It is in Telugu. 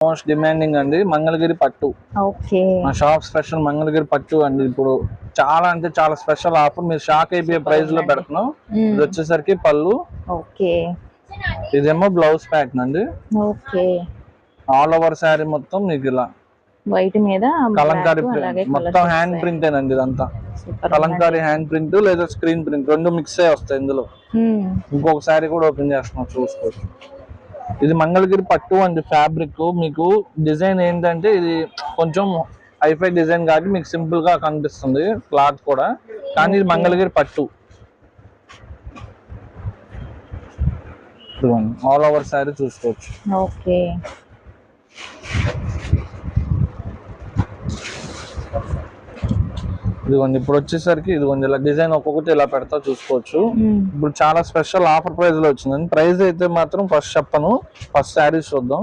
మోస్ట్ డిమాండింగ్ అండి మంగళగిరి పట్టు. ఓకే. మా షాప్ స్పెషల్ మంగళగిరి పట్టు అండి. ఇప్పుడు చాలా అంటే చాలా స్పెషల్ ఆఫర్, మీరు షాక్ అయిపోయే ప్రైస్ లో పెడుతున్నాం. ఇది వచ్చేసరికి పళ్ళు. ఓకే. ఇదేమో బ్లౌజ్ ప్యాటర్న్ అండి. ఓకే. ఆల్ ఓవర్ శారీ మొత్తం మీకు ఇలా వైట్ మీద కలంకారీ ప్రింట్, మొత్తం హ్యాండ్ ప్రింట్ అండి. ఇదంతా కలంకారీ హ్యాండ్ ప్రింట్ లేదా స్క్రీన్ ప్రింట్ రెండు మిక్స్ అయ్యి వస్తాయి ఇందులో. ఇంకొక శారీ కూడా ఓపెన్ చేస్తున్నాం చూసుకోవచ్చు. ఇది మంగళగిరి పట్టు అండి. ఫ్యాబ్రిక్ మీకు డిజైన్ ఏంటంటే ఇది కొంచెం హైఫై డిజైన్ కాబట్టి మీకు సింపుల్ గా కనిపిస్తుంది క్లాత్ కూడా, కానీ ఇది మంగళగిరి పట్టు. ఆల్ ఓవర్ శారీ చూసుకోవచ్చు. ఓకే. ఇదిగోండి ఇప్పుడు వచ్చేసరికి ఇదిగోండి ఇలా డిజైన్ ఒక్కొక్కటి ఇలా పెడతా చూసుకోవచ్చు. ఇప్పుడు చాలా స్పెషల్ ఆఫర్ ప్రైస్ లో వచ్చిందండి. ప్రైస్ అయితే మాత్రం ఫస్ట్ చెప్పను, ఫస్ట్ శారీస్ చూద్దాం.